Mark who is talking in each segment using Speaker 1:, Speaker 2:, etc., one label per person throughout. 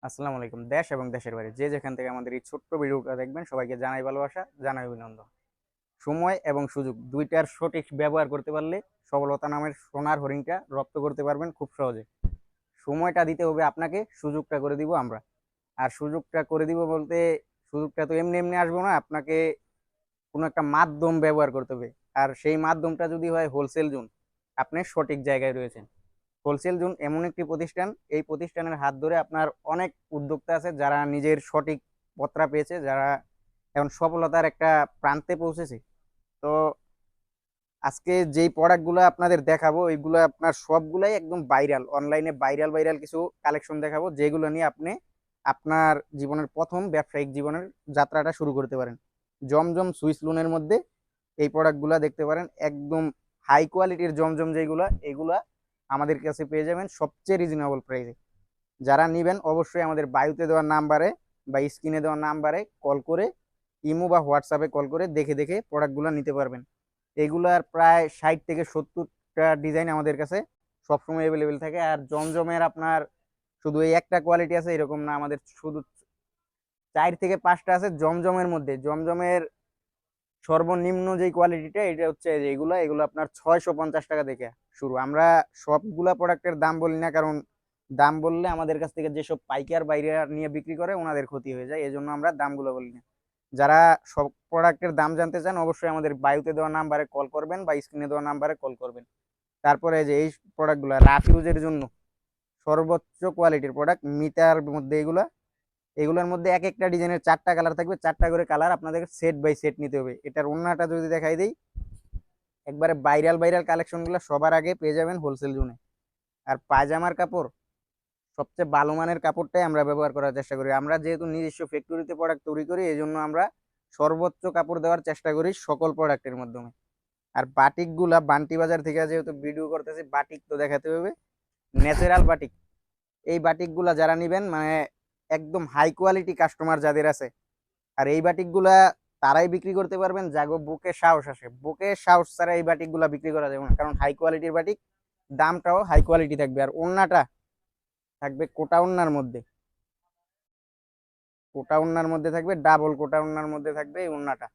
Speaker 1: আসসালামু আলাইকুম। দেশ এবং দেশের বাইরে যে যেখান থেকে আমাদের এই ছোট্ট ভিডিওটা দেখবেন সবাইকে জানাই ভালোবাসা, জানাই অভিনন্দন। সময় এবং সুযোগ দুইটার সঠিক ব্যবহার করতে পারলে সফলতা নামের সোনার হরিণটা রপ্ত করতে পারবেন খুব সহজে। সময়টা দিতে হবে আপনাকে, সুযোগটা করে দিব আমরা। আর সুযোগটা করে দিব বলতে সুযোগটা তো এমনি এমনি আসবো না, আপনাকে কোনো একটা মাধ্যম ব্যবহার করতে হবে। আর সেই মাধ্যমটা যদি হয় হোলসেল জোন, আপনি সঠিক জায়গায় রয়েছেন। হোলসেল জোন এমন একটি প্রতিষ্ঠান, এই প্রতিষ্ঠানের হাত ধরে আপনার অনেক উদ্যোক্তা আছে যারা নিজের সঠিক পত্রা পেয়েছে, যারা এখন সফলতার একটা প্রান্তে পৌঁছেছে। তো আজকে যেই প্রোডাক্টগুলো আপনাদের দেখাবো এইগুলো আপনার সবগুলাই একদম ভাইরাল, অনলাইনে ভাইরাল ভাইরাল কিছু কালেকশন দেখাবো যেগুলো নিয়ে আপনি আপনার জীবনের প্রথম ব্যবসায়িক জীবনের যাত্রাটা শুরু করতে পারেন। জমজম সুইস লোনের মধ্যে এই প্রোডাক্টগুলো দেখতে পারেন, একদম হাই কোয়ালিটির জমজম যেগুলো, এগুলা আমাদের কাছে পেয়ে যাবেন সবচেয়ে রিজনেবল প্রাইসে। যারা নেবেন অবশ্যই আমাদের বায়ুতে দেওয়ার নাম্বারে বা স্ক্রিনে দেওয়ার নাম্বারে কল করে, ইমো বা হোয়াটসঅ্যাপে কল করে দেখে দেখে প্রোডাক্টগুলো নিতে পারবেন। এগুলার প্রায় 60 থেকে 70টা ডিজাইন আমাদের কাছে সবসময় অ্যাভেলেবেল থাকে। আর জমজমের আপনার শুধু এই একটা কোয়ালিটি আছে এরকম না, আমাদের শুধু 4 থেকে 5টা আছে জমজমের মধ্যে। জমজমের সর্বনিম্ন যে কোয়ালিটিটা এটা হচ্ছে যে এগুলা এগুলো আপনার 650 টাকা থেকে শুরু। আমরা সবগুলা প্রোডাক্টের দাম বলি না, কারণ দাম বললে আমাদের কাছ থেকে যেসব পাইকার বাইরে নিয়ে বিক্রি করে ওনাদের ক্ষতি হয়ে যায়, এই জন্য আমরা দামগুলো বলি না। যারা সব প্রোডাক্টের দাম জানতে চান অবশ্যই আমাদের বায়ুতে দেওয়া নাম্বারে কল করবেন বা স্ক্রিনে দেওয়া নাম্বারে কল করবেন। তারপরে যে এই প্রোডাক্টগুলো রাফ ইউজের জন্য সর্বোচ্চ কোয়ালিটির প্রোডাক্ট মিটার মধ্যে এগুলা, এগুলোর মধ্যে এক একটা ডিজাইনের 4টা কালার থাকবে, 4টা করে কালার আপনাদের সেট বাই সেট নিতে হবে। এটার ওন্নাটা যদি দেখাই দিই, একবারে ভাইরাল ভাইরাল কালেকশন গুলো সবার আগে পেয়ে যাবেন হোলসেল জোনে। আর পায়জামার কাপড় সবচেয়ে ভালো মানের কাপড়টাই আমরা ব্যবহার করার চেষ্টা করি। আমরা যেহেতু নিজস্ব ফ্যাক্টরিতে প্রোডাক্ট তৈরি করি এই জন্য আমরা সর্বোচ্চ কাপড় দেওয়ার চেষ্টা করি সকল প্রোডাক্টের মাধ্যমে। আর বাটিক গুলা বান্টি বাজার থেকে যেহেতু ভিডিও করতেছি, বাটিক তো দেখাতে হবে, ন্যাচারাল বাটিক। এই বাটিক গুলা যারা নিবেন মানে একদম হাই কোয়ালিটি কাস্টমার যাদের আছে, আর এই বাটিক গুলা তারাই বিক্রি করতে পারবেন জাগো বুকে সাহস আসে। বুকে সাহস ছাড়া এই বাটিক গুলা বিক্রি করা যাবে না, কারণ হাই কোয়ালিটির বাটিক, দামটাও হাই কোয়ালিটি থাকবে। আর ওন্নাটা থাকবে কোটা ওন্নার মধ্যে, কোটা ওন্নার মধ্যে থাকবে, ডাবল কোটা ওন্নার মধ্যে থাকবে এই ওন্নাটা।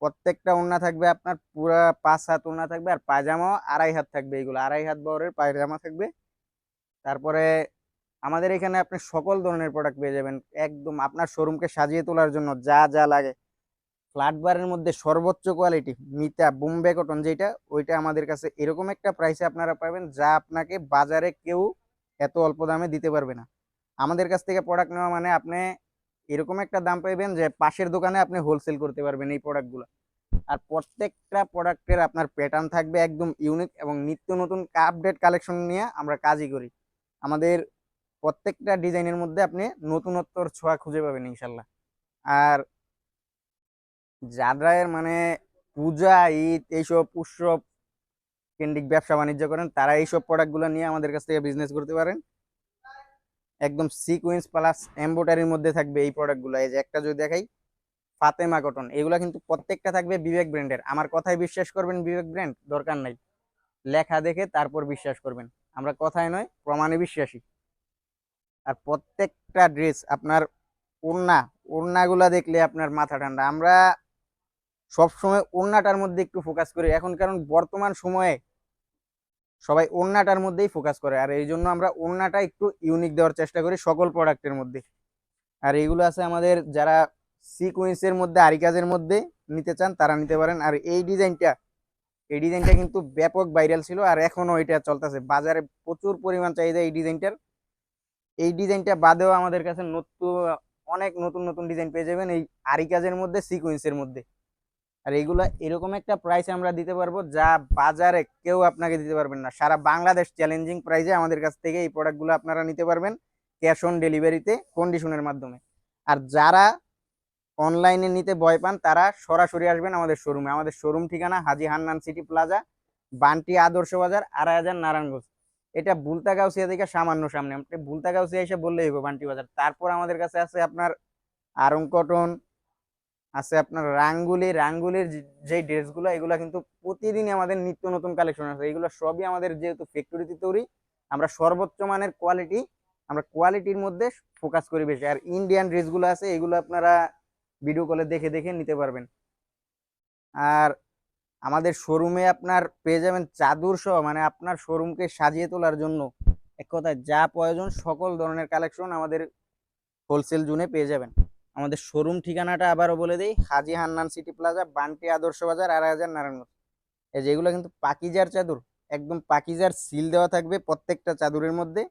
Speaker 1: প্রত্যেকটা ওন্না থাকবে আপনার পুরা 5 হাত ওন্না থাকবে, আর পায়জামাও 2.5 হাত থাকবে। এইগুলো 2.5 হাত বহরের পায়জামা থাকবে। তারপরে আমাদের এখানে আপনি সকল ধরনের প্রোডাক্ট পেয়ে যাবেন, একদম আপনার শোরুমকে সাজিয়ে তোলার জন্য যা যা লাগে। ফ্ল্যাট বারের মধ্যে সর্বোচ্চ কোয়ালিটি মিতা বোম্বে কটন যেটা, ওইটা আমাদের কাছে এরকম একটা প্রাইসে আপনারা পাবেন যা আপনাকে বাজারে কেউ এত অল্প দামে দিতে পারবে না। আমাদের কাছ থেকে প্রোডাক্ট নেওয়া মানে আপনি এরকম একটা দাম পাইবেন যে পাশের দোকানে আপনি হোলসেল করতে পারবেন এই প্রোডাক্টগুলো। আর প্রত্যেকটা প্রোডাক্টের আপনার প্যাটার্ন থাকবে একদম ইউনিক, এবং নিত্য নতুন আপডেট কালেকশন নিয়ে আমরা কাজই করি। আমাদের প্রত্যেকটা ডিজাইনের মধ্যে আপনি নতুনত্বর ছোঁয়া খুঁজে পাবেন ইনশাল্লাহ। আর যাদের মানে পূজা ঈদ এইসব উৎসব কেন্দ্রিক ব্যবসা বাণিজ্য করেন তারা এইসব প্রোডাক্টগুলো নিয়ে আমাদের কাছ থেকে বিজনেস করতে পারেন। একদম সিকুয়েন্স প্লাস এমব্রয়ডারির মধ্যে থাকবে এই প্রোডাক্টগুলো। এই যে একটা যদি দেখাই, ফাতেমা কটন, এগুলা কিন্তু প্রত্যেকটা থাকবে বিবেক ব্র্যান্ডের। আমার কথায় বিশ্বাস করবেন, বিবেক ব্র্যান্ড দরকার নাই, লেখা দেখে তারপর বিশ্বাস করবেন। আমরা কথায় নয় প্রমাণে বিশ্বাসী। আর প্রত্যেকটা ড্রেস আপনার ওড়না, ওড়নাগুলা দেখলে আপনার মাথা ঠান্ডা। আমরা সবসময় ওড়নাটার মধ্যে একটু ফোকাস করি এখন, কারণ বর্তমান সময়ে সবাই ওড়নাটার মধ্যেই ফোকাস করে, আর এই জন্য আমরা ওড়নাটা একটু ইউনিক দেওয়ার চেষ্টা করি সকল প্রোডাক্টের মধ্যে। আর এইগুলো আছে আমাদের, যারা সিকুয়েন্সের মধ্যে আরি কাজের মধ্যে নিতে চান তারা নিতে পারেন। আর এই ডিজাইনটা, এই ডিজাইনটা কিন্তু ব্যাপক ভাইরাল ছিল আর এখনো এটা চলতেছে, বাজারে প্রচুর পরিমাণ চাহিদা এই ডিজাইনটার। এই ডিজাইনটা বাদেও আমাদের কাছে নতুন অনেক নতুন নতুন ডিজাইন পেয়ে যাবেন এই আরি কাজের মধ্যে, সিকুয়েন্সের মধ্যে। আর এইগুলা এরকম একটা প্রাইসে আমরা দিতে পারবো যা বাজারে কেউ আপনাকে দিতে পারবেন না। সারা বাংলাদেশ চ্যালেঞ্জিং প্রাইসে আমাদের কাছ থেকে এই প্রোডাক্টগুলো আপনারা নিতে পারবেন ক্যাশ অন ডেলিভারিতে, কন্ডিশনের মাধ্যমে। আর যারা অনলাইনে নিতে ভয় পান তারা সরাসরি আসবেন আমাদের শোরুমে। আমাদের শোরুম ঠিকানা হাজি হান্নান সিটি প্লাজা, বান্টি আদর্শ বাজার, 2.5 নারায়ণগঞ্জ। এটা বুলতা গাউসিয়া থেকে সামান্য সামনে, আপনি বুলতা গাউসিয়া এসে বললেই হবে বান্টি বাজার। তারপর আমাদের কাছে আছে আপনার আরং কটন, আছে আপনার রাঙ্গুলি। রাঙ্গুলির যে ড্রেসগুলো এগুলো কিন্তু প্রতিদিনই আমাদের নিত্য নতুন কালেকশন আছে। এগুলো সবই আমাদের যেহেতু ফ্যাক্টরিতে তৈরি, আমরা সর্বোচ্চ মানের কোয়ালিটি আমরা কোয়ালিটির মধ্যে ফোকাস করি বেশি। আর ইন্ডিয়ান ড্রেসগুলো আছে এগুলো আপনারা ভিডিও কলে দেখে দেখে নিতে পারবেন। আর আমাদের শোরুমে আপনার পেয়ে যাবেন চাদর সহ, মানে আপনার শোরুমকে সাজিয়ে তোলার জন্য এক কথায় যা প্রয়োজন সকল ধরনের কালেকশন আমাদের হোলসেল জোনে পেয়ে যাবেন। আমাদের শোরুম ঠিকানাটা আবারও বলে দিই, হাজী হান্নান সিটি প্লাজা, বান্টি আদর্শ বাজার, আড়াইহাজার, নারায়ণগঞ্জ। এই যে এগুলো কিন্তু পাকিজার চাদর, একদম পাকিজার সিল দেওয়া থাকবে প্রত্যেকটা চাদরের মধ্যে।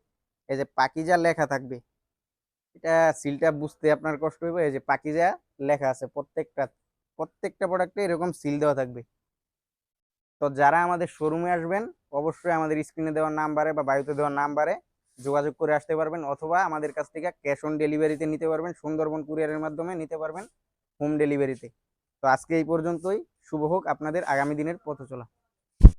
Speaker 1: এই যে পাকিজা লেখা থাকবে, এটা সিলটা বুঝতে আপনার কষ্ট হবে। এই যে পাকিজা লেখা আছে প্রত্যেকটা প্রত্যেকটা প্রোডাক্টে এরকম সিল দেওয়া থাকবে। তো যারা আমাদের শোরুমে আসবেন অবশ্যই আমাদের স্ক্রিনে দেওয়ার নাম্বারে বা বায়ুতে দেওয়ার নাম্বারে যোগাযোগ করে আসতে পারবেন, অথবা আমাদের কাছ থেকে ক্যাশ অন ডেলিভারিতে নিতে পারবেন, সুন্দরবন কুরিয়ারের মাধ্যমে নিতে পারবেন হোম ডেলিভারিতে। তো আজকে এই পর্যন্তই। শুভ হোক আপনাদের আগামী দিনের পথ চলা।